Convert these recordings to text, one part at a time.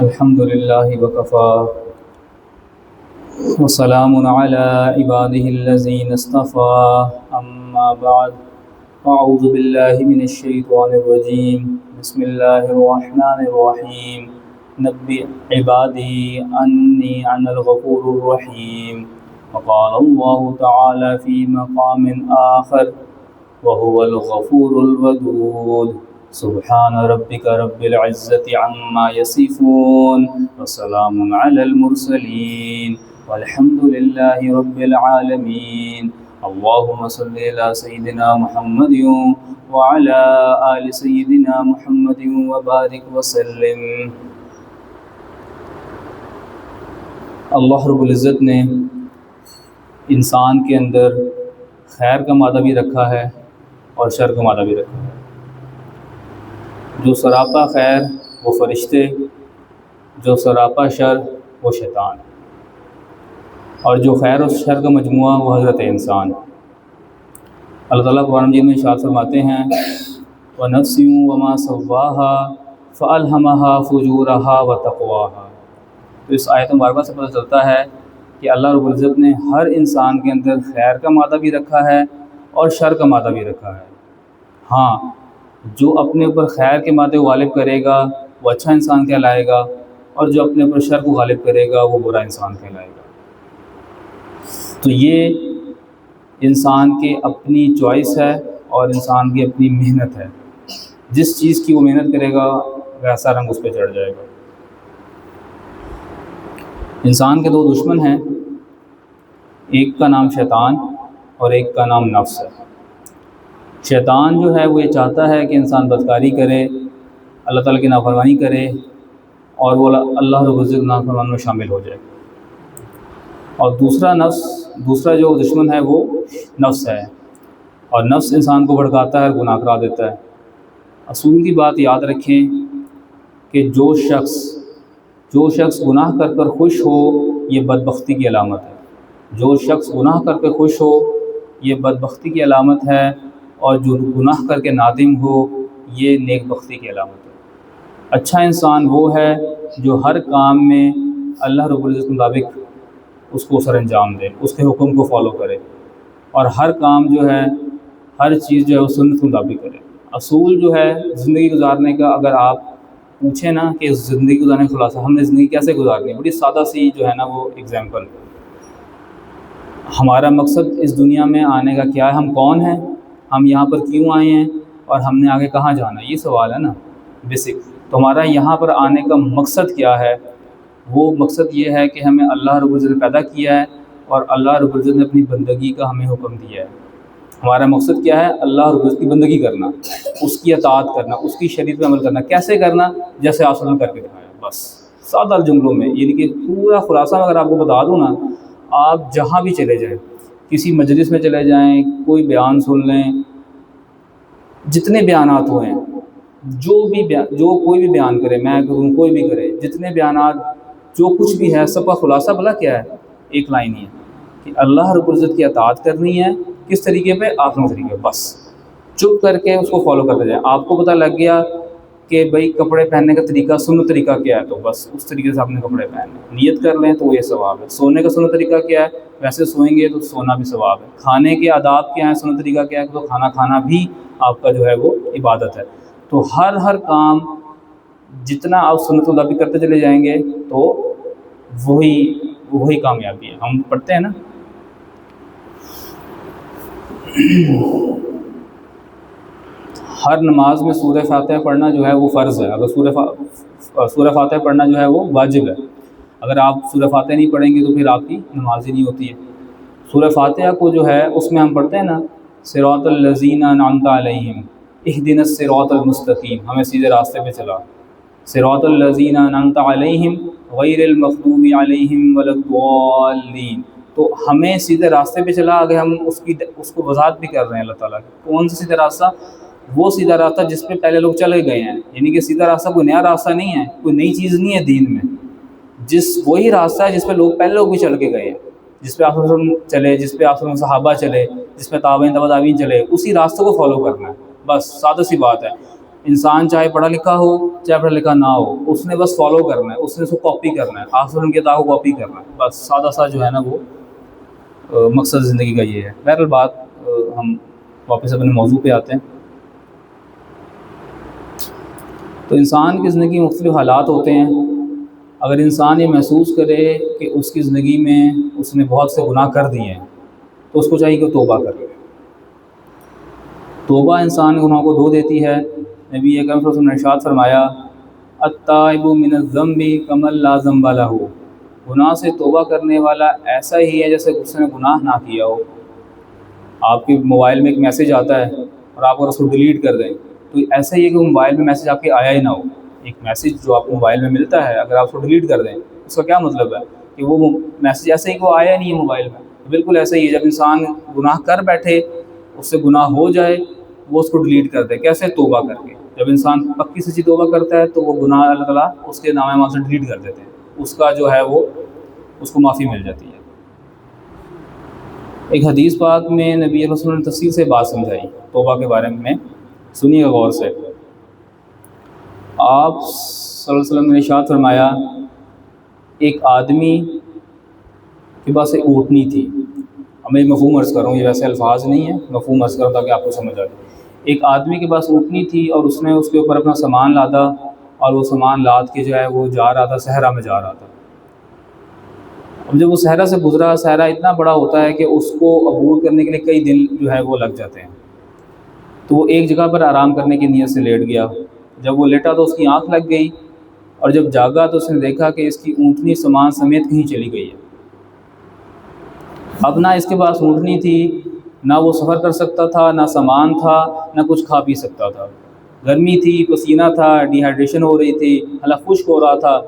الحمد لله وكفى وسلام على عباده الذين اصطفى أما بعد أعوذ بالله من الشيطان الرجيم بسم الله الرحمن الرحيم نبئ عبادي أني أنا الغفور الرحيم وقال الله تعالى في مقام آخر وهو الغفور الودود سبحان ربك رب العزة عما يصفون وسلام على المرسلين والحمد لله رب العالمين اللهم صل على سيدنا محمد وعلى آل سيدنا محمد وبارك وسلم۔ اللہ رب العزت نے انسان کے اندر خیر کا مادہ بھی رکھا ہے اور شر کا مادہ بھی رکھا ہے۔ جو سراپا خیر وہ فرشتے، جو سراپا شر وہ شیطان، اور جو خیر و شر کا مجموعہ وہ حضرت انسان۔ اللہ تعالیٰ قرآن مجید میں ارشاد فرماتے ہیں وَنَفْسٍ وَمَا سَوَّاهَا فَأَلْهَمَهَا فُجُورَهَا وَتَقْوَاهَا۔ تو اس آیت مبارکہ سے پتہ چلتا ہے کہ اللہ رب العزت نے ہر انسان کے اندر خیر کا مادہ بھی رکھا ہے اور شر کا مادہ بھی رکھا ہے۔ ہاں، جو اپنے اوپر خیر کے مادے کو غالب کرے گا وہ اچھا انسان کہلائے گا، اور جو اپنے اوپر شر کو غالب کرے گا وہ برا انسان کہلائے گا۔ تو یہ انسان کی اپنی چوائس ہے اور انسان کی اپنی محنت ہے۔ جس چیز کی وہ محنت کرے گا ویسا رنگ اس پہ چڑھ جائے گا۔ انسان کے دو دشمن ہیں، ایک کا نام شیطان اور ایک کا نام نفس ہے۔ شیطان جو ہے وہ یہ چاہتا ہے کہ انسان بدکاری کرے، اللہ تعالیٰ کی نافرمانی کرے، اور وہ اللہ رب العزت کی نافرمانی میں شامل ہو جائے۔ اور دوسرا جو دشمن ہے وہ نفس ہے، اور نفس انسان کو بھڑکاتا ہے اور گناہ کرا دیتا ہے۔ اصول کی بات یاد رکھیں کہ جو شخص گناہ کر کر خوش ہو یہ بدبختی کی علامت ہے۔ جو شخص گناہ کر کے خوش ہو یہ بدبختی کی علامت ہے، اور جو گناہ کر کے نادم ہو یہ نیک بختی کی علامت ہے۔ اچھا انسان وہ ہے جو ہر کام میں اللہ رب العزت کے مطابق اس کو سر انجام دے، اس کے حکم کو فالو کرے، اور ہر کام جو ہے، ہر چیز جو ہے وہ سنت کے مطابق کرے۔ اصول جو ہے زندگی گزارنے کا، اگر آپ پوچھیں نا کہ زندگی گزارنے کا خلاصہ ہم نے زندگی کیسے گزارنی ہے، بڑی سادہ سی جو ہے نا وہ اگزامپل۔ ہمارا مقصد اس دنیا میں آنے کا کیا ہے، ہم کون ہیں، ہم یہاں پر کیوں آئے ہیں، اور ہم نے آگے کہاں جانا ہے، یہ سوال ہے نا بیسک۔ تو ہمارا یہاں پر آنے کا مقصد کیا ہے؟ وہ مقصد یہ ہے کہ ہمیں اللہ رب العزت نے پیدا کیا ہے، اور اللہ رب العزت نے اپنی بندگی کا ہمیں حکم دیا ہے۔ ہمارا مقصد کیا ہے؟ اللہ رب العزت کی بندگی کرنا، اس کی اطاعت کرنا، اس کی شریعت پہ عمل کرنا۔ کیسے کرنا؟ جیسے آپ نے کر کے دکھایا، بس سادہ جملوں میں، یعنی کہ پورا خلاصہ اگر آپ کو بتا دوں نا، آپ جہاں بھی چلے جائیں، کسی مجلس میں چلے جائیں، کوئی بیان سن لیں، جتنے بیانات ہوئے ہیں، جو کوئی بھی بیان کرے، میں کروں، کوئی بھی کرے، جتنے بیانات، جو کچھ بھی ہے، سب کا خلاصہ بھلا کیا ہے؟ ایک لائن ہی ہے کہ اللہ رب العزت کی اطاعت کرنی ہے۔ کس طریقے پہ؟ آسان طریقے پہ، بس چپ کر کے اس کو فالو کرتے جائیں۔ آپ کو پتہ لگ گیا کہ بھئی کپڑے پہننے کا طریقہ، سنت طریقہ کیا ہے، تو بس اس طریقے سے آپ نے کپڑے پہننے، نیت کر لیں تو یہ ثواب ہے۔ سونے کا سنت طریقہ کیا ہے، ویسے سوئیں گے تو سونا بھی ثواب ہے۔ کھانے کے آداب کیا ہیں، سنت طریقہ کیا ہے، تو کھانا کھانا بھی آپ کا جو ہے وہ عبادت ہے۔ تو ہر کام جتنا آپ سنت مطابق کرتے چلے جائیں گے تو وہی کامیابی ہے۔ ہم پڑھتے ہیں نا ہر نماز میں سورہ فاتحہ پڑھنا جو ہے وہ فرض ہے، اگر سورہ فاتحہ پڑھنا جو ہے وہ واجب ہے۔ اگر آپ سورہ فاتحہ نہیں پڑھیں گے تو پھر آپ کی نماز ہی نہیں ہوتی ہے۔ سورہ فاتحہ کو جو ہے اس میں ہم پڑھتے ہیں نا صراط الذین انعمت علیہم اہدنا الصراط المستقیم، ہمیں سیدھے راستے پہ چلا، صراط الذین انعمت علیہم غیر المغضوب علیہم ولا الضالین۔ تو ہمیں سیدھے راستے پہ چلا، اگر ہم اس کو وضاحت بھی کر رہے ہیں اللہ تعالیٰ کی، کون سا سیدھا راستہ؟ وہ سیدھا راستہ جس پہ پہلے لوگ چلے گئے ہیں، یعنی کہ سیدھا راستہ کوئی نیا راستہ نہیں ہے، کوئی نئی چیز نہیں ہے دین میں، وہی راستہ ہے جس پہ پہلے لوگ بھی چل کے گئے ہیں، جس پہ آپ چلے، جس پہ آپ صحابہ چلے، جس پہ تابعین چلے، اسی راستے کو فالو کرنا ہے، بس سادہ سی بات ہے۔ انسان چاہے پڑھا لکھا ہو چاہے پڑھا لکھا نہ ہو، اس نے بس فالو کرنا ہے، اس نے اس کو کاپی کرنا ہے، آپ وسلم کے دعوت کو کاپی کرنا ہے، بس سادہ سا جو ہے نا وہ مقصد زندگی کا یہ ہے۔ بہرحال بات ہم واپس اپنے موضوع پہ آتے ہیں۔ تو انسان کی زندگی میں مختلف حالات ہوتے ہیں۔ اگر انسان یہ محسوس کرے کہ اس کی زندگی میں اس نے بہت سے گناہ کر دیے ہیں تو اس کو چاہیے کہ توبہ کرے۔ توبہ انسان کے گناہوں کو دھو دیتی ہے۔ نبی اکرم صلی اللہ علیہ وسلم نے ارشاد فرمایا التائب من الذنب کمن لا ذنب لہ، گناہ سے توبہ کرنے والا ایسا ہی ہے جیسے اس نے گناہ نہ کیا ہو۔ آپ کے موبائل میں ایک میسیج آتا ہے اور آپ اگر اس کو ڈیلیٹ کر دیں تو ایسا ہی ہے کہ موبائل میں میسیج آپ کے آیا ہی نہ ہو۔ ایک میسیج جو آپ کو موبائل میں ملتا ہے اگر آپ اس کو ڈیلیٹ کر دیں اس کا کیا مطلب ہے کہ وہ میسیج ایسا ہی کہ وہ آیا نہیں ہے موبائل میں۔ بالکل ایسا ہی ہے جب انسان گناہ کر بیٹھے، اس سے گناہ ہو جائے، وہ اس کو ڈیلیٹ کر دے۔ کیسے؟ توبہ کر کے۔ جب انسان پکی سچی توبہ کرتا ہے تو وہ گناہ اللہ تعالیٰ اس کے نام اعمال سے ڈیلیٹ کر دیتے ہیں، اس کا جو ہے وہ اس کو معافی مل جاتی ہے۔ ایک حدیث پاک میں نبی علیہ وسلم نے تفصیل سے بات سمجھائی توبہ کے بارے میں، سنیے غور سے۔ آپ صلی اللہ علیہ وسلم نے ارشاد فرمایا ایک آدمی کے پاس ایک اونٹنی تھی۔ اب میں مفہوم عرض کر رہا ہوں، یہ ویسے الفاظ نہیں ہے، مفہوم عرض کر رہا ہوں تاکہ آپ کو سمجھ آ جائے۔ ایک آدمی کے پاس اونٹنی تھی اور اس نے اس کے اوپر اپنا سامان لادا اور وہ سامان لاد کے جو ہے وہ جا رہا تھا، صحرا میں جا رہا تھا۔ اب جب وہ صحرا سے گزرا، صحرا اتنا بڑا ہوتا ہے کہ اس کو عبور کرنے کے لیے کئی دن جو ہے وہ لگ جاتے ہیں، تو وہ ایک جگہ پر آرام کرنے کی نیت سے لیٹ گیا۔ جب وہ لیٹا تو اس کی آنکھ لگ گئی اور جب جاگا تو اس نے دیکھا کہ اس کی اونٹنی سامان سمیت کہیں چلی گئی ہے۔ اب نہ اس کے پاس اونٹنی تھی، نہ وہ سفر کر سکتا تھا، نہ سامان تھا، نہ کچھ کھا پی سکتا تھا۔ گرمی تھی، پسینہ تھا، ڈی ہائیڈریشن ہو رہی تھی، حالانکہ خشک ہو رہا تھا،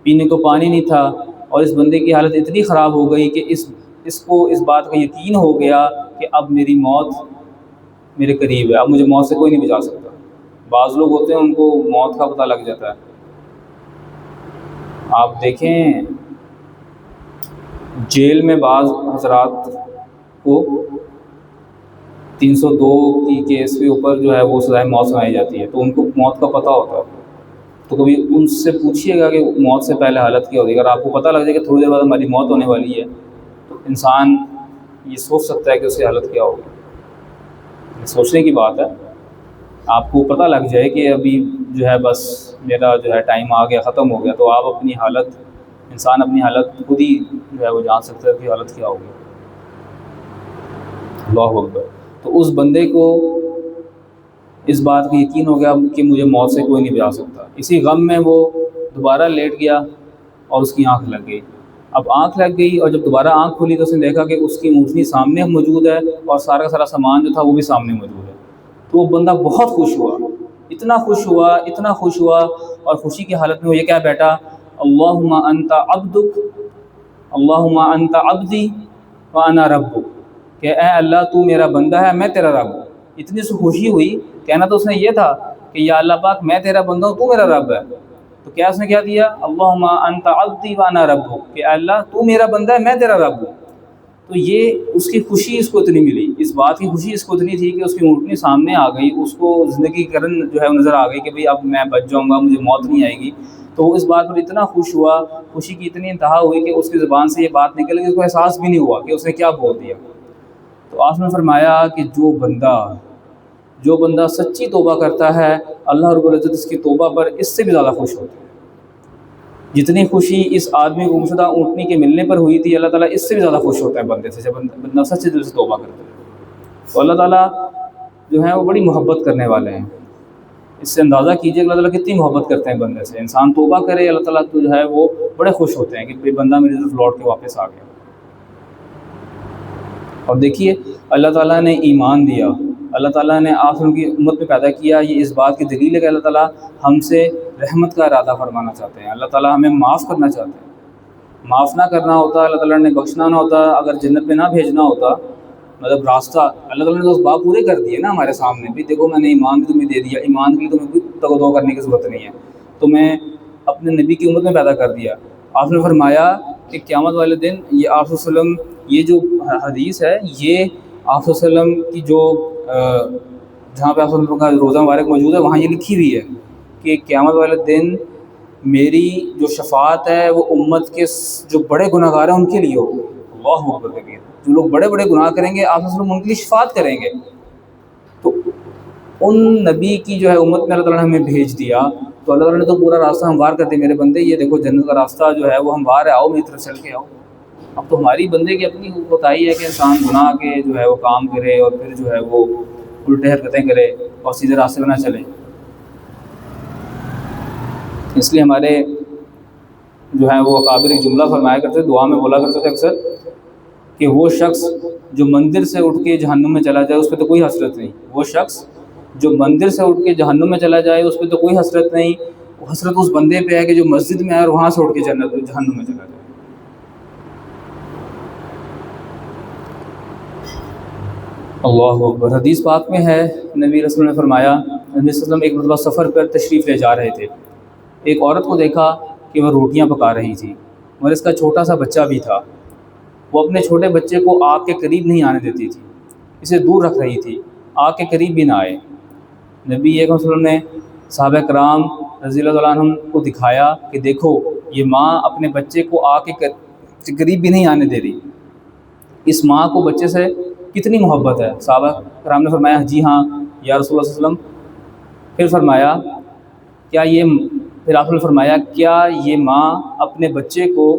پینے کو پانی نہیں تھا، اور اس بندے کی حالت اتنی خراب ہو گئی کہ اس کو اس بات کا یقین ہو گیا کہ اب میری موت میرے قریب ہے، اب مجھے موت سے کوئی نہیں بچا سکتا۔ بعض لوگ ہوتے ہیں ان کو موت کا پتہ لگ جاتا ہے۔ آپ دیکھیں جیل میں بعض حضرات کو 302 کی کیس کے اوپر جو ہے وہ سزائے موت سنائی جاتی ہے، تو ان کو موت کا پتہ ہوتا ہے۔ تو کبھی ان سے پوچھیے گا کہ موت سے پہلے حالت کیا ہوتی ہے۔ اگر آپ کو پتہ لگ جائے کہ تھوڑی دیر بعد ہماری موت ہونے والی ہے تو انسان یہ سوچ سکتا ہے کہ اس کی حالت کیا ہوگی۔ سوچنے کی بات ہے۔ آپ کو پتہ لگ جائے کہ ابھی جو ہے بس میرا جو ہے ٹائم آ گیا، ختم ہو گیا، تو آپ اپنی حالت، انسان اپنی حالت خود ہی جو ہے وہ جان سکتا ہے کہ حالت کیا ہوگی۔ اللہ اکبر۔ تو اس بندے کو اس بات کا یقین ہو گیا کہ مجھے موت سے کوئی نہیں بچا سکتا۔ اسی غم میں وہ دوبارہ لیٹ گیا اور اس کی آنکھ لگ گئی۔ اب آنکھ لگ گئی اور جب دوبارہ آنکھ کھلی تو اس نے دیکھا کہ اس کی اونٹنی سامنے موجود ہے اور سارا کا سارا سامان جو تھا وہ بھی سامنے موجود ہے۔ تو وہ بندہ بہت خوش ہوا، اتنا خوش ہوا، اتنا خوش ہوا، اور خوشی کی حالت میں وہ یہ کہہ بیٹھا اللہم انت عبدک، اللہم انت عبدی وانا ربک، کہ اے اللہ تو میرا بندہ ہے، میں تیرا رب ہوں۔ اتنی سے خوشی ہوئی، کہنا تو اس نے یہ تھا کہ یا اللہ پاک میں تیرا بندہ ہوں، تو میرا رب ہے۔ تو کیا اس نے کیا دیا؟ اللہم انت عبدی وانا ربک، کہ اے اللہ تو میرا بندہ ہے، میں تیرا رب ہوں۔ تو یہ اس کی خوشی اس کو اتنی ملی، اس بات کی خوشی اس کو اتنی تھی کہ اس کی اونٹنی سامنے آ گئی، اس کو زندگی کی کرن جو ہے نظر آ گئی کہ بھئی اب میں بچ جاؤں گا، مجھے موت نہیں آئے گی۔ تو وہ اس بات پر اتنا خوش ہوا، خوشی کی اتنی انتہا ہوئی کہ اس کی زبان سے یہ بات نکل گئی، اس کو احساس بھی نہیں ہوا کہ اس نے کیا بول دیا۔ تو آپ نے فرمایا کہ جو بندہ سچی توبہ کرتا ہے، اللہ رب العزت اس کی توبہ پر اس سے بھی زیادہ خوش ہوتا ہے۔ جتنی خوشی اس آدمی کو گمشدہ اونٹنی کے ملنے پر ہوئی تھی، اللہ تعالیٰ اس سے بھی زیادہ خوش ہوتا ہے بندے سے، جب بندہ سچے دل سے توبہ کرتا ہے۔ تو اللہ تعالیٰ جو ہے وہ بڑی محبت کرنے والے ہیں۔ اس سے اندازہ کیجیے کہ اللہ تعالیٰ کتنی محبت کرتے ہیں بندے سے۔ انسان توبہ کرے، اللہ تعالیٰ تو جو ہے وہ بڑے خوش ہوتے ہیں کہ بندہ میری طرف لوٹ کے واپس آ گیا۔ اور دیکھیے اللہ تعالیٰ نے ایمان دیا، اللہ تعالیٰ نے آپ ان کی امت میں پیدا کیا، یہ اس بات کی دلیل ہے کہ اللہ تعالیٰ ہم سے رحمت کا ارادہ فرمانا چاہتے ہیں، اللہ تعالیٰ ہمیں معاف کرنا چاہتے ہیں۔ معاف نہ کرنا ہوتا، اللہ تعالیٰ نے بخشنا نہ ہوتا، اگر جنت میں نہ بھیجنا ہوتا، مطلب راستہ اللہ تعالیٰ نے تو اس بات پورے کر دیے نا ہمارے سامنے بھی، دیکھو میں نے ایمان بھی تمہیں دے دیا، ایمان کے لیے تمہیں کوئی تگ کرنے کی ضرورت نہیں ہے، تو میں اپنے نبی کی امت میں پیدا کر دیا۔ آپ نے فرمایا کہ قیامت والے دن یہ آپ صلی اللہ علیہ وسلم، یہ جو حدیث ہے یہ آپ صلی اللہ علیہ وسلم کی جو جہاں پہ آپ صلی اللہ علیہ وسلم کا روزہ مبارک موجود ہے وہاں یہ لکھی ہوئی ہے کہ قیامت والے دن میری جو شفاعت ہے وہ امت کے جو بڑے گناہ گار ہیں ان کے لیے ہوگی. اللہ اکبر کبیر. جو لوگ بڑے بڑے گناہ کریں گے آپ صلی اللہ علیہ وسلم ان کے لیے شفاعت کریں گے. تو ان نبی کی جو ہے امت میں اللہ تعالیٰ نے ہمیں بھیج دیا تو اللہ تعالیٰ نے تو پورا راستہ ہموار کر دیا. میرے بندے یہ دیکھو جنت کا راستہ جو ہے وہ ہموار ہے, آؤ میری طرف چل کے آؤ. اب تو ہماری بندے کی اپنی کوتاہی ہے کہ انسان گناہ کے جو ہے وہ کام کرے اور پھر جو ہے وہ الٹے حرکتیں کرے اور سیدھے راستے پہ نہ چلے. اس لیے ہمارے جو ہے وہ اکابر ایک جملہ فرمایا کرتے تھے, دعا میں بولا کرتے تھے اکثر کہ وہ شخص جو مندر سے اٹھ کے جہنم میں چلا جائے اس پہ تو کوئی حسرت نہیں. وہ شخص جو مندر سے اٹھ کے جہنم میں چلا جائے اس پہ تو کوئی حسرت نہیں. وہ حسرت اس بندے پہ ہے کہ جو مسجد میں آئے اور وہاں سے اٹھ کے جہنم میں چلا جائے. اللہ اکبر. حدیث پاک میں ہے نبی رسول نے فرمایا, نبی صلی اللہ علیہ وسلم ایک مرتبہ سفر پر تشریف لے جا رہے تھے. ایک عورت کو دیکھا کہ وہ روٹیاں پکا رہی تھی اور اس کا چھوٹا سا بچہ بھی تھا. وہ اپنے چھوٹے بچے کو آگ کے قریب نہیں آنے دیتی تھی, اسے دور رکھ رہی تھی, آگ کے قریب بھی نہ آئے. نبی صلی اللہ علیہ وسلم نے صحابہ کرام رضی اللہ عنہ کو دکھایا کہ دیکھو یہ ماں اپنے بچے کو آگ کے قریب بھی نہیں آنے دے رہی. اس ماں کو بچے سے کتنی محبت ہے. صحابہ کرام نے فرمایا جی ہاں یا رسول اللہ صلی اللہ علیہ وسلم. پھر فرمایا آپ نے فرمایا کیا یہ ماں اپنے بچے کو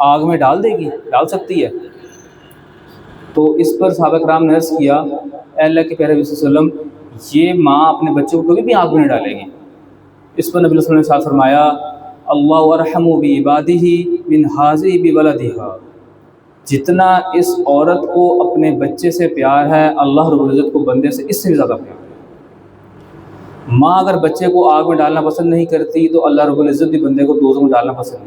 آگ میں ڈال دے گی, ڈال سکتی ہے؟ تو اس پر صحابہ کرام نے عرض کیا اے اللہ کے پیارے نبی صلی اللہ علیہ وسلم یہ ماں اپنے بچے کو کبھی بھی آگ میں نہیں ڈالے گی. اس پر نبی صلی اللہ علیہ وسلم نے فرمایا اللہ ارحم بعبادہ من ھذہ بولدھا. جتنا اس عورت کو اپنے بچے سے پیار ہے اللہ رب العزت کو بندے سے اس سے بھی زیادہ پیار ہے. ماں اگر بچے کو آگ میں ڈالنا پسند نہیں کرتی تو اللہ رب العزت بھی بندے کو دوزخ میں ڈالنا پسند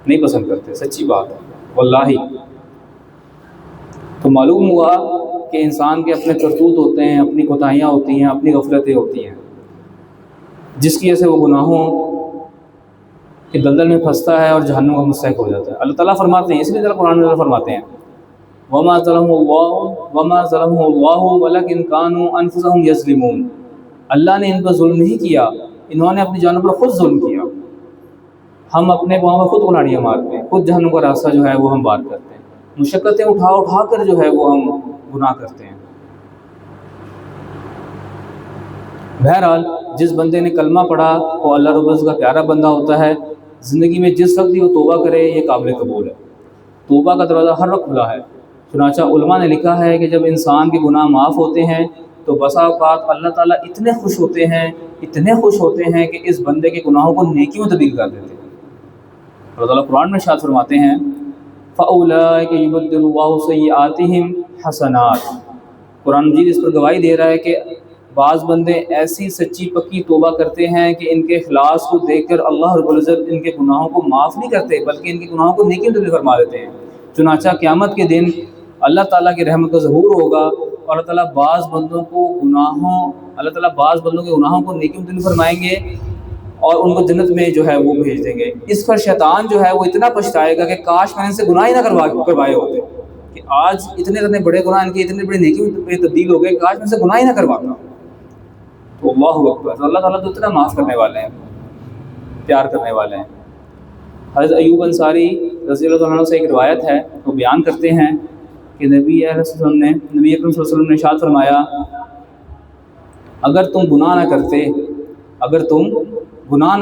نہیں پسند کرتے. سچی بات ہے واللہ. تو معلوم ہوا کہ انسان کے اپنے کرتوت ہوتے ہیں, اپنی کوتاہیاں ہوتی ہیں, اپنی غفلتیں ہوتی ہیں, جس کی وجہ سے وہ گناہوں کہ دلدل میں پھنستا ہے اور جہنم کا مستحق ہو جاتا ہے. اللہ تعالیٰ فرماتے ہیں, اس لیے ذرا قرآن میں فرماتے ہیں وما ظلمهم اللہ ولکن كانوا انفسهم یظلمون. اللہ نے ان پر ظلم نہیں کیا, انہوں نے اپنی جانوں پر خود ظلم کیا. ہم اپنے پاؤں میں خود کلاڑیاں مارتے ہیں, خود جہنم کا راستہ جو ہے وہ ہم پار کرتے ہیں, مشقتیں اٹھا کر جو ہے وہ ہم گناہ کرتے ہیں. بہرحال جس بندے نے کلمہ پڑھا وہ اللہ رب العزت کا پیارا بندہ ہوتا ہے. زندگی میں جس وقت بھی وہ توبہ کرے یہ قابل قبول ہے. توبہ کا دروازہ ہر وقت کھلا ہے. چنانچہ علماء نے لکھا ہے کہ جب انسان کے گناہ معاف ہوتے ہیں تو بسا اوقات اللہ تعالیٰ اتنے خوش ہوتے ہیں کہ اس بندے کے گناہوں کو نیکی میں تبدیل کر دیتے ہیں. اللہ تعالیٰ قرآن میں ارشاد فرماتے ہیں فَأُولَٰئِكَ يُبَدِّلُ اللَّهُ سَيِّئَاتِهِمْ حَسَنَاتٍ. قرآن مجید اس پر گواہی دے رہا ہے کہ بعض بندے ایسی سچی پکی توبہ کرتے ہیں کہ ان کے اخلاص کو دیکھ کر اللہ رب العزت ان کے گناہوں کو معاف نہیں کرتے بلکہ ان کے گناہوں کو نیکی میں تبدیل فرما دیتے ہیں. چنانچہ قیامت کے دن اللہ تعالیٰ کی رحمت کا ظہور ہوگا اور اللہ تعالیٰ بعض بندوں کے گناہوں کو نیکی میں تبدیل فرمائیں گے اور ان کو جنت میں جو ہے وہ بھیج دیں گے. اس پر شیطان جو ہے وہ اتنا پچھتائے گا کہ کاش میں نے ان سے گناہ ہی نہ کروائے ہوتے, کہ آج اتنے بڑے گناہ ان کے اتنے بڑے نیکی میں تبدیل ہو گئے, کاش میں ان سے گناہ ہی نہ کرواتا. تو اللہ اکبر. اللہ تعالیٰ تو اتنا معاف کرنے والے ہیں, پیار کرنے والے ہیں. حضرت ایوب انصاری رضی اللہ عنہ سے ایک روایت ہے, وہ بیان کرتے ہیں کہ نبی اکرم صلی اللہ علیہ وسلم نے ارشاد فرمایا اگر تم گناہ نہ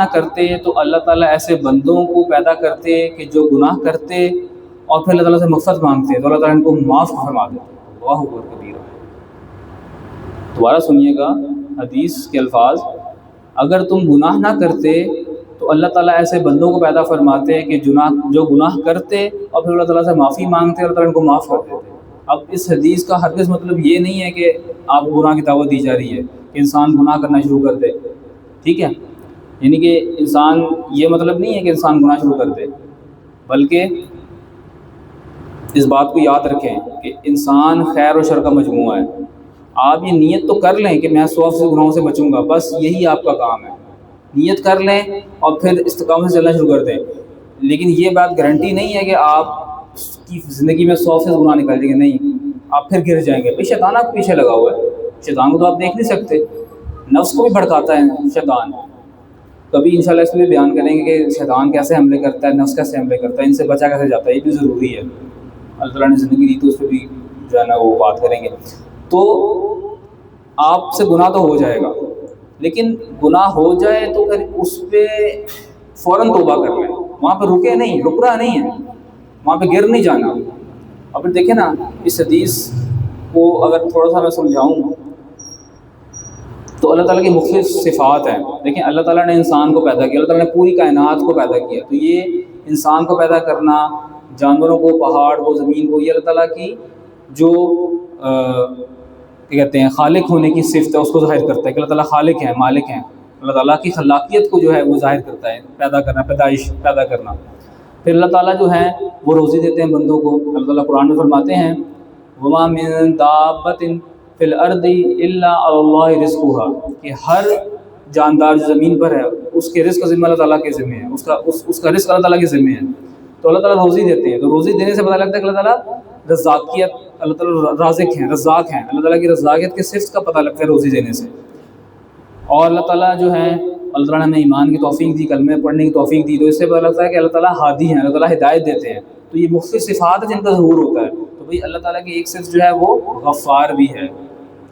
کرتے تو اللہ تعالیٰ ایسے بندوں کو پیدا کرتے کہ جو گناہ کرتے اور پھر اللہ تعالیٰ سے مغفرت مانگتے تو اللہ تعالیٰ ان کو معاف فرما دیتے. اللہ اکبر کبیرہ. دوبارہ سنیے گا حدیث کے الفاظ, اگر تم گناہ نہ کرتے تو اللہ تعالیٰ ایسے بندوں کو پیدا فرماتے کہ جو گناہ کرتے اور پھر اللہ تعالیٰ سے معافی مانگتے اور اللہ تعالیٰ ان کو معاف کر دیتے. اب اس حدیث کا ہرگز مطلب یہ نہیں ہے کہ آپ کو گناہ کی دعوت دی جا رہی ہے کہ انسان گناہ کرنا شروع کر دے, ٹھیک ہے, یعنی کہ انسان یہ مطلب نہیں ہے کہ انسان گناہ شروع کر دے, بلکہ اس بات کو یاد رکھیں کہ انسان خیر و شر کا مجموعہ ہے. آپ یہ نیت تو کر لیں کہ میں 100 گناہوں سے بچوں گا, بس یہی آپ کا کام ہے, نیت کر لیں اور پھر استقامت سے چلنا شروع کر دیں. لیکن یہ بات گارنٹی نہیں ہے کہ آپ کی زندگی میں 100 گناہ نکل جائیں گے, نہیں, آپ پھر گر جائیں گے. شیطان آپ کے پیچھے لگا ہوا ہے, شیطان کو تو آپ دیکھ نہیں سکتے، نفس کو بھی بھڑکاتا ہے شیطان. کبھی انشاءاللہ اس میں بھی بیان کریں گے کہ شیطان کیسے حملے کرتا ہے، نفس کیسے حملے کرتا ہے، ان سے بچا کیسے جاتا ہے، یہ بھی ضروری ہے. اللہ تعالیٰ نے زندگی دی تو اس پہ بھی جو ہے نا وہ بات کریں گے. تو آپ سے گناہ تو ہو جائے گا، لیکن گناہ ہو جائے تو پھر اس پہ فوراً توبہ کر لیں، وہاں پہ رکے نہیں، رکنا نہیں ہے، وہاں پہ گر نہیں جانا. اور پھر دیکھیں نا اس حدیث کو اگر تھوڑا سا میں سمجھاؤں تو اللہ تعالیٰ کی مختلف صفات ہیں. دیکھیں اللہ تعالیٰ نے انسان کو پیدا کیا، اللہ تعالیٰ نے پوری کائنات کو پیدا کیا، تو یہ انسان کو پیدا کرنا، جانوروں کو، پہاڑ کو، زمین کو، یہ اللہ تعالیٰ کی جو کیا کہتے ہیں خالق ہونے کی صفت ہے اس کو ظاہر کرتا ہے کہ اللہ تعالیٰ خالق ہیں، مالک ہیں. اللہ تعالیٰ کی خلاقیت کو جو ہے وہ ظاہر کرتا ہے، پیدا کرنا، پیدائش پیدا کرنا. پھر اللہ تعالیٰ جو ہے وہ روزی دیتے ہیں بندوں کو. اللہ تعالیٰ قرآن میں فرماتے ہیں وَمَا مِن دَابَّةٍ فِي الْأَرْضِ إِلَّا عَلَى اللَّهِ رِزْقُهَا، کہ ہر جاندار جو زمین پر ہے اس کے رزق کا ذمہ اللہ تعالیٰ کے ذمہ ہے، اس کا رزق اللہ تعالیٰ کے ذمہ ہے. تو اللہ تعالیٰ روزی دیتے ہیں، تو روزی دینے سے پتہ لگتا ہے کہ اللہ تعالیٰ رزاقیت، اللہ تعالیٰ رازق ہیں، رزاق ہیں. اللہ تعالیٰ کی رزاقیت کے صفت کا پتہ لگتا ہے روزی دینے سے. اور اللہ تعالیٰ جو ہے اللہ تعالیٰ نے ہمیں ایمان کی توفیق دی، کلمے پڑھنے کی توفیق دی، تو اس سے پتہ لگتا ہے کہ اللہ تعالیٰ ہادی ہیں، اللہ تعالیٰ ہدایت دیتے ہیں. تو یہ مختلف صفات ہیں جن کا ظہور ہوتا ہے. تو بھئی اللہ تعالیٰ کی ایک صفت جو ہے وہ غفار بھی ہے،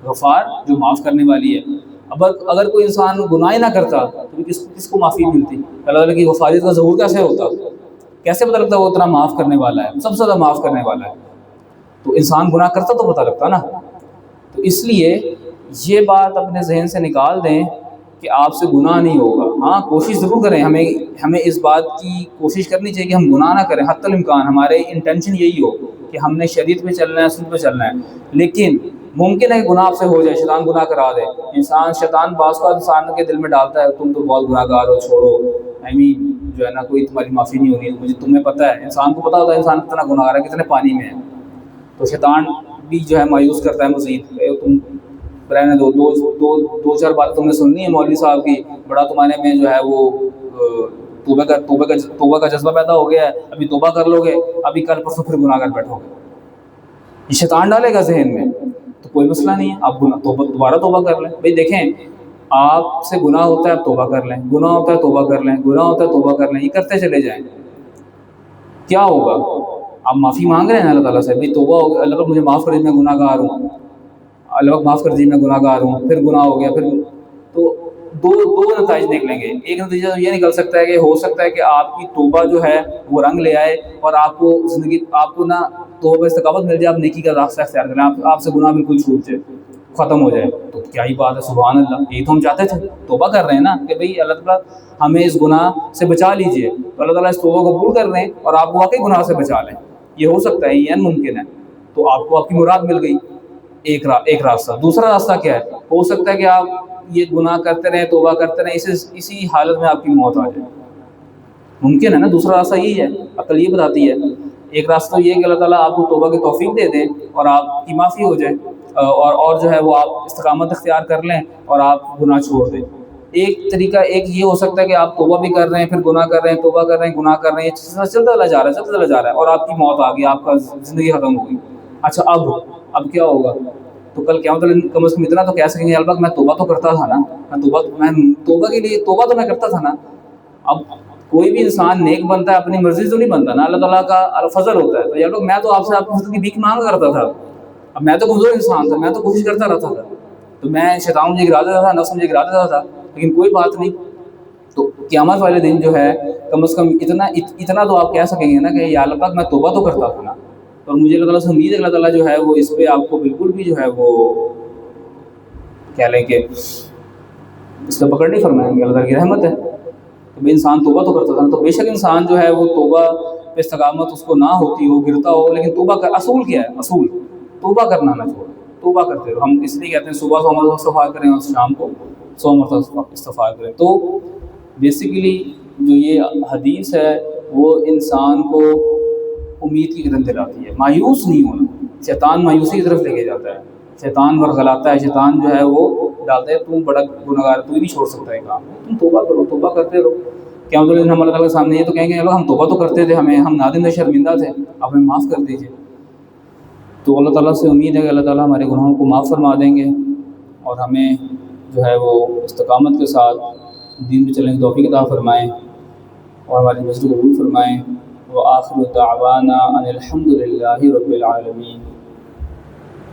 غفار جو معاف کرنے والی ہے. اب اگر کوئی انسان گناہ نہ کرتا تو کس کو معافی ملتی؟ اللہ تعالیٰ کی غفاریت کا ظہور کیسے ہوتا؟ کیسے پتہ لگتا وہ اتنا معاف کرنے والا ہے، سب سے زیادہ معاف کرنے والا ہے؟ تو انسان گناہ کرتا تو پتہ لگتا نا. تو اس لیے یہ بات اپنے ذہن سے نکال دیں کہ آپ سے گناہ نہیں ہوگا. ہاں کوشش ضرور کریں، ہمیں اس بات کی کوشش کرنی چاہیے کہ ہم گناہ نہ کریں، حتی الامکان ہمارے انٹینشن یہی ہو کہ ہم نے شریعت پہ چلنا ہے، سنت پہ چلنا ہے. لیکن ممکن ہے کہ گناہ آپ سے ہو جائے، شیطان گناہ کرا دے. شیطان بعض کا انسان کے دل میں ڈالتا ہے تم تو بہت گناہ گار ہو، چھوڑو، جو ہے نا کوئی تمہاری معافی نہیں ہونی. مجھے تمہیں پتہ ہے، انسان کو پتہ ہوتا ہے انسان کتنا گناہ گار ہے، کتنے پانی میں ہے. تو شیطان بھی جو ہے مایوس کرتا ہے مزید، تم رہنے دو چار باتیں تم نے سننی ہے مولوی صاحب کی، بڑا تمہارے میں جو ہے وہ توبہ کا جذبہ پیدا ہو گیا ہے، ابھی توبہ کر لو گے، ابھی کل پرسوں پھر گناہ کر بیٹھو گے. یہ شیطان ڈالے گا ذہن میں. تو کوئی مسئلہ نہیں ہے، آپ دوبارہ توبہ کر لیں. بھئی دیکھیں آپ سے گناہ ہوتا ہے آپ توبہ کر لیں، گناہ ہوتا ہے توبہ کر لیں، گناہ ہوتا ہے توبہ کر لیں، یہ کرتے چلے جائیں. کیا ہوگا؟ آپ معافی مانگ رہے ہیں اللہ تعالیٰ سے، بھئی توبہ ہو گیا، اللہ مجھے معاف کر دیجیے میں گناہ گار ہوں، اللہ معاف کر دیجیے میں گناہ گار ہوں، پھر گناہ ہو گیا. پھر تو دو نتائج نکلیں گے. ایک نتیجہ تو یہ نکل سکتا ہے کہ ہو سکتا ہے کہ آپ کی توبہ جو ہے وہ رنگ لے آئے اور آپ کو زندگی، آپ کو نہ توبہ استقامت مل جائے، آپ نیکی کا راستہ اختیار کریں، آپ سے گناہ بالکل چھوٹ جائے، ختم ہو جائے. تو کیا ہی بات ہے، سبحان اللہ. یہی تو ہم چاہتے تھے، توبہ کر رہے ہیں نا کہ بھئی اللہ تعالیٰ ہمیں اس گناہ سے بچا لیجئے. تو اللہ تعالیٰ اس توبہ کو قبول کر لیں اور آپ کو واقعی گناہ سے بچا لیں. یہ ہو سکتا ہے، یہ ممکن ہے. تو آپ کو آپ کی مراد مل گئی. ایک راستہ. دوسرا راستہ کیا ہے؟ ہو سکتا ہے کہ آپ یہ گناہ کرتے رہیں، توبہ کرتے رہیں، اسی حالت میں آپ کی موت آ جائے. ممکن ہے نا. دوسرا راستہ یہی ہے، عقل یہ بتاتی ہے. ایک راستہ یہ ہے کہ اللہ تعالیٰ آپ کو توبہ کی توفیق دے دیں اور آپ کی معافی ہو جائے، اور جو ہے وہ آپ استقامت اختیار کر لیں اور آپ گناہ چھوڑ دیں. ایک طریقہ یہ ہو سکتا ہے کہ آپ توبہ بھی کر رہے ہیں، پھر گناہ کر رہے ہیں، توبہ کر رہے ہیں، گناہ کر رہے ہیں، چلتا چلا جا رہا ہے اور آپ کی موت آ گئی، آپ کا زندگی ختم ہو گئی. اچھا اب کیا ہوگا؟ تو کل قیامت کم از کم اتنا تو کہہ سکیں گے البتہ میں توبہ تو کرتا تھا نا، توبہ کے لیے توبہ تو میں کرتا تھا نا. اب کوئی بھی انسان نیک بنتا ہے اپنی مرضی سے نہیں بنتا نا، اللہ تعالیٰ کا فضل ہوتا ہے. تو یہ لوگ میں تو آپ سے آپ کی فضل کی بھیک مانگا کرتا تھا. اب میں تو کمزور انسان تھا، میں تو کوشش کرتا رہتا تھا، تو میں شیطان مجھے گرا دیتا تھا، نفس مجھے گرا دیتا تھا، لیکن کوئی بات نہیں. تو قیامت والے دن جو ہے کم از کم اتنا تو آپ کہہ سکیں گے نا کہ یا اللہ پاک میں توبہ تو کرتا تھا نا. اور مجھے اللہ تعالیٰ سے امید ہے اللہ تعالیٰ جو ہے وہ اس پہ آپ کو بالکل بھی جو ہے وہ کہہ لیں کہ اس کا پکڑ نہیں فرمائیں گے. اللہ تعالیٰ کی رحمت ہے. تو بھائی انسان توبہ تو کرتا تھا، تو بے شک انسان جو ہے وہ توبہ پہ استقامت اس کو نہ ہوتی ہو، گرتا ہو، لیکن توبہ کا اصول کیا ہے؟ اصول توبہ کرنا نہ چھوڑو، توبہ کرتے رہو. ہم اس لیے کہتے ہیں صبح 100 مرتبہ استغفار کریں اور شام کو 100 مرتبہ استغفار کریں. تو بیسیکلی جو یہ حدیث ہے وہ انسان کو امید کی قدم دلاتی ہے، مایوس نہیں ہونا. شیطان مایوسی کی طرف لے کے جاتا ہے، شیطان ورغلاتا ہے، شیطان جو ہے وہ ڈالتا ہے تم بڑا گناہ گار ہے، تو ہی نہیں چھوڑ سکتا ہے کام، تم توبہ کرو، توبہ کرتے رہو. کیا مطلب ہم اللہ تعالیٰ کے سامنے یہ تو کہیں گے ہم توبہ تو کرتے تھے، ہم نادم تھے، شرمندہ تھے، آپ ہمیں معاف کر دیجیے. تو اللہ تعالیٰ سے امید ہے کہ اللہ تعالیٰ ہمارے گناہوں کو معاف فرما دیں گے اور ہمیں جو ہے وہ استقامت کے ساتھ دین پہ چلنے کی توفیق عطا فرمائیں اور ہماری مجلس کو قبول فرمائیں۔ وآخر دعوانا ان الحمد للہ رب العالمین۔